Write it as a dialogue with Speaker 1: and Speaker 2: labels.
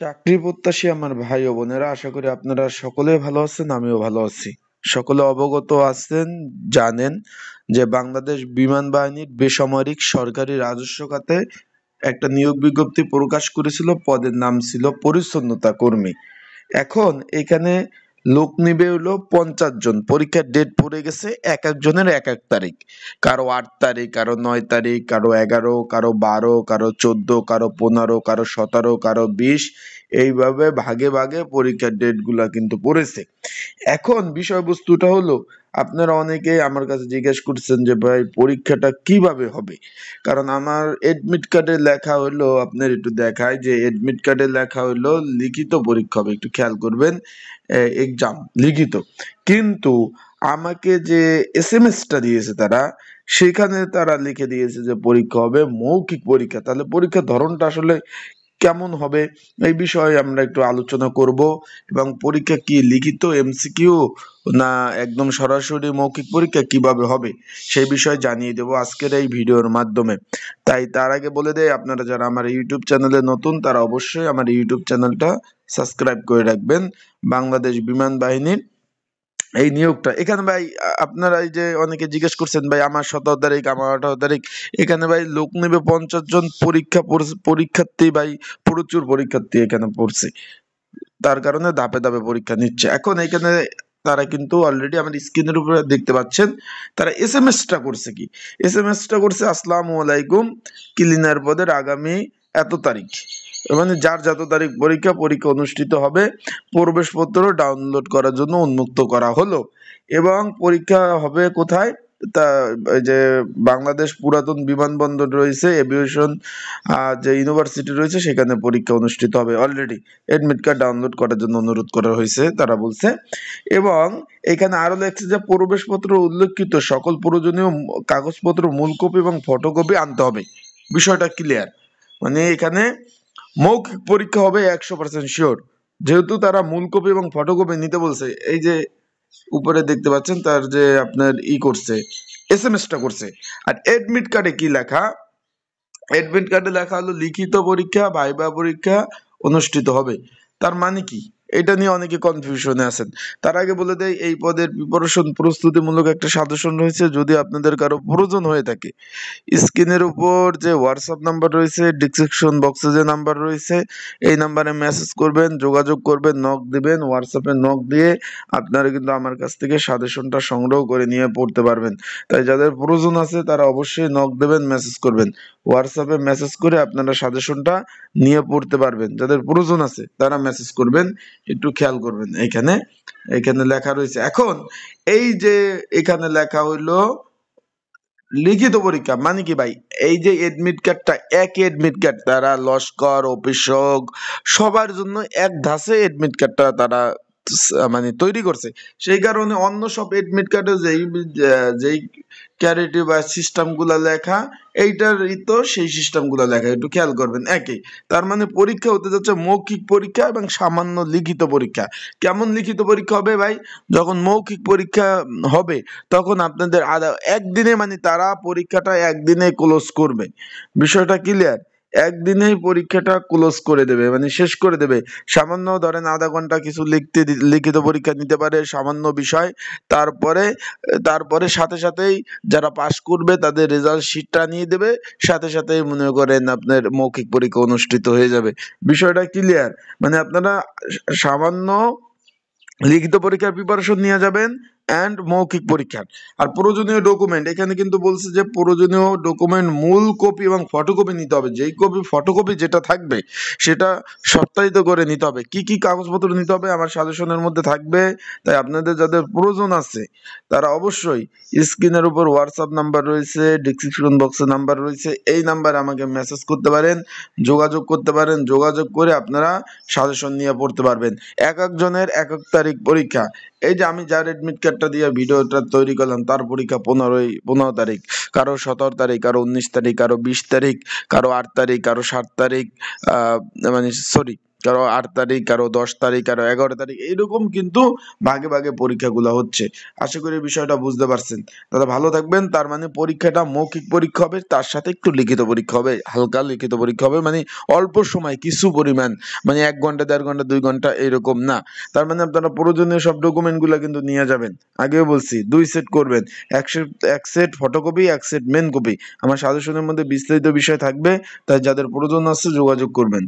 Speaker 1: চাকরি প্রত্যাশী আমার ভাই ও বোনেরা, আশা করি আপনারা সকলে ভালো আছেন, আমিও ভালো আছি। সকলে অবগত আছেন, জানেন যে বাংলাদেশ বিমান বাহিনীর বেসামরিক সরকারি রাজস্ব খাতে একটা নিয়োগ বিজ্ঞপ্তি প্রকাশ করেছিল। পদের নাম ছিল পরিচ্ছন্নতা কর্মী। এখন এখানে লোক নিবে হলো 50 জন। পরীক্ষার ডেট পড়ে গেছে এক একজনের এক এক তারিখ। কারো 8 তারিখ, কারো 9 তারিখ, কারো 11, কারো 12, কারো 14, কারো 15, কারো 17, কারো 20, এইভাবে ভাগে ভাগে পরীক্ষার ডেট গুলা কিন্তু পড়েছে। এখন বিষয়বস্তুটা হলো, আপনারা অনেকেই আমার কাছে জিজ্ঞেস করছেন যে ভাই পরীক্ষাটা কিভাবে হবে। কারণ আমার এডমিট কার্ডে লেখা হলো, আপনার একটু দেখায় যে এডমিট কার্ডে লেখা হলো লিখিত পরীক্ষা হবে, একটু খেয়াল করবেন, এক্সাম লিখিত। কিন্তু আমাকে যে এসএমএসটা দিয়েছে তারা, সেখানে তারা লিখে দিয়েছে যে পরীক্ষা হবে মৌখিক পরীক্ষা। তাহলে পরীক্ষার ধরনটা আসলে কেমন হবে, এই বিষয়ে আমরা একটু আলোচনা করব। এবং পরীক্ষা কি লিখিত এমসিকিউ না একদম সরাসরি মৌখিক পরীক্ষা কিভাবে হবে, সেই বিষয়ে জানিয়ে দেব আজকের এই ভিডিওর মাধ্যমে। তাই তার আগে বলে দেয়, আপনারা যারা আমার ইউটিউব চ্যানেলে নতুন তারা অবশ্যই আমার ইউটিউব চ্যানেলটা সাবস্ক্রাইব করে রাখবেন। বাংলাদেশ বিমান বাহিনীর এই নিয়োগটা এখানে ভাই, আপনারা এই যে অনেকে জিজ্ঞেস করছেন ভাই আমার 17 তারিখ, আমার 18 তারিখ, এখানে ভাই লোক নেবে 50 জন। পরীক্ষার্থী ভাই, প্রচুর পরীক্ষার্থী এখানে পড়ছে, তার কারণে ধাপে ধাপে পরীক্ষা নিচ্ছে। এখন এখানে তারা কিন্তু অলরেডি আমার স্ক্রিনের উপরে দেখতে পাচ্ছেন, তারা এসএমএসটা করছে কি, এসএমএসটা করছে আসসালামু আলাইকুম, ক্লিনার পদের আগামী এত তারিখ, মানে যার যত তারিখ পরীক্ষা, পরীক্ষা অনুষ্ঠিত হবে, প্রবেশপত্র ডাউনলোড করার জন্য উন্মুক্ত করা হলো। এবং পরীক্ষা হবে কোথায়, তা এই যে বাংলাদেশ পুরাতন বিমানবন্দর রয়েছে, এভিয়েশন যে ইউনিভার্সিটি রয়েছে, সেখানে পরীক্ষা অনুষ্ঠিত হবে। অলরেডি এডমিট কার্ড ডাউনলোড করার জন্য অনুরোধ করা হয়েছে তারা বলছে। এবং এখানে আরো লেখছে যে প্রবেশপত্র উল্লেখিত সকল প্রয়োজনীয় কাগজপত্র মূল কপি এবং ফটোকপি আনতে হবে। বিষয়টা ক্লিয়ার, মানে এখানে মৌখিক পরীক্ষা হবে 100% শিওর। যেহেতু তারা মূল কপি এবং ফটোকপি নিতে বলছে, এই যে উপরে দেখতে পাচ্ছেন তার যে আপনার করছে, এসএমএসটা করছে। আর এডমিট কার্ডে কি লেখা, এডমিট কার্ডে লেখা হলো লিখিত পরীক্ষা ভাইবা পরীক্ষা অনুষ্ঠিত হবে। তার মানে কি, এটা নিয়ে অনেকে কনফিউশনে আছেন। তার আগে বলে দেয়, এই পদের প্রিপারেশন প্রস্তুতিমূলক একটা সাজেশন রয়েছে, যদি আপনাদের কারো প্রয়োজন হয়ে থাকে স্ক্রিনের উপর যে হোয়াটসঅ্যাপ নাম্বার রয়েছে, ডিসক্রিপশন বক্সে যে নাম্বার রয়েছে, এই নাম্বারে মেসেজ করবেন, যোগাযোগ করবেন, নক দিবেন। হোয়াটসঅ্যাপে নক দিয়ে আপনারা কিন্তু আমার কাছ থেকে সাজেশনটা সংগ্রহ করে নিয়ে পড়তে পারবেন। তাই যাদের প্রয়োজন আছে তারা অবশ্যই নক দেবেন, মেসেজ করবেন। হোয়াটসঅ্যাপে মেসেজ করে আপনারা সাজেশনটা নিয়ে পড়তে পারবেন। যাদের প্রয়োজন আছে তারা মেসেজ করবেন, একটু খেয়াল করবেন। এখানে এখানে লেখা রয়েছে। এখন এই যে এখানে লেখা হইলো লিখিত পরীক্ষা, মানে কি ভাই, এই যে এডমিট কার্ডটা, একই এডমিট কার্ড তারা লস্কর অফিসক সবার জন্য এক ধাঁচে এডমিট কার্ডটা তারা মানে তৈরি করছে। সেই কারণে অন্য সব এডমিট কার্ডে যেই ক্যারিটি বা সিস্টেম গুলা লেখা, এইটারই তো সেই সিস্টেম গুলা লেখা, একটু খেয়াল করবেন একই। তার মানে পরীক্ষা হতে যাচ্ছে মৌখিক পরীক্ষা এবং সামান্য লিখিত পরীক্ষা। কেমন লিখিত পরীক্ষা হবে ভাই, যখন মৌখিক পরীক্ষা হবে তখন আপনাদের একদিনে, মানে তারা পরীক্ষাটা একদিনে ক্লোজ করবে। বিষয়টা ক্লিয়ার, একদিনেই পরীক্ষাটা ক্লোজ করে দেবে, মানে শেষ করে দেবে। সামান্য ধরেন আধা ঘন্টা কিছু লিখিত পরীক্ষা নিতে পারে, সামান্য বিষয়। তারপরে তারপরে সাথে সাথেই যারা পাশ করবে তাদের রেজাল্ট শিটটা নিয়ে দেবে, সাথে সাথেই মনে করেন আপনার মৌখিক পরীক্ষা অনুষ্ঠিত হয়ে যাবে। বিষয়টা ক্লিয়ার, মানে আপনারা সামান্য লিখিত পরীক্ষার প্রিপারেশন নিয়ে যাবেন অ্যান্ড মৌখিক পরীক্ষার। আর প্রয়োজনীয় ডকুমেন্ট, এখানে কিন্তু বলছে যে প্রয়োজনীয় ডকুমেন্ট মূল কপি এবং ফটোকপি নিতে হবে। যেই কপি ফটোকপি যেটা থাকবে সেটা সত্যায়িত করে নিতে হবে। কি কি কাগজপত্র নিতে হবে আমার সাজেশনের মধ্যে থাকবে। তাই আপনাদের যাদের প্রয়োজন আছে তারা অবশ্যই স্ক্রিনের উপর হোয়াটসঅ্যাপ নাম্বার রয়েছে, ডিসক্রিপশন বক্সে নাম্বার রয়েছে, এই নাম্বারে আমাকে মেসেজ করতে পারেন, যোগাযোগ করতে পারেন। যোগাযোগ করে আপনারা সাজেশন নিয়ে পড়তে পারবেন। এক একজনের এক এক তারিখ পরীক্ষা। এই যে আমি যার এডমিট কার্ডটা দিয়ে ভিডিওটা তৈরি করলাম, তার পরীক্ষা 15 তারিখ, কারো 17 তারিখ, কারো 19 তারিখ, কারো 20 তারিখ, কারো 8 তারিখ, কারো 7 তারিখ, মানে সরি কারো 8 তারিখ, কারো 10 তারিখ, কারো 11 তারিখ, এরকম কিন্তু ভাগে ভাগে পরীক্ষাগুলো হচ্ছে। আশা করি বিষয়টা বুঝতে পারছেন। দাদা ভালো থাকবেন। তার মানে পরীক্ষাটা মৌখিক পরীক্ষা হবে, তার সাথে একটু লিখিত পরীক্ষা হবে, হালকা লিখিত পরীক্ষা হবে, মানে অল্প সময় কিছু পরিমাণ, মানে 1 ঘন্টা 1.5 ঘন্টা 2 ঘন্টা এরকম না। তার মানে আপনারা প্রয়োজনীয় সব ডকুমেন্টগুলো কিন্তু নিয়ে যাবেন। আগেও বলছি 2 সেট করবেন। এক সেট ফটোকপি, এক সেট মেইন কপি। আমার সাজেশনের মধ্যে বিস্তারিত বিষয় থাকবে, তাই যাদের প্রয়োজন আছে যোগাযোগ করবেন।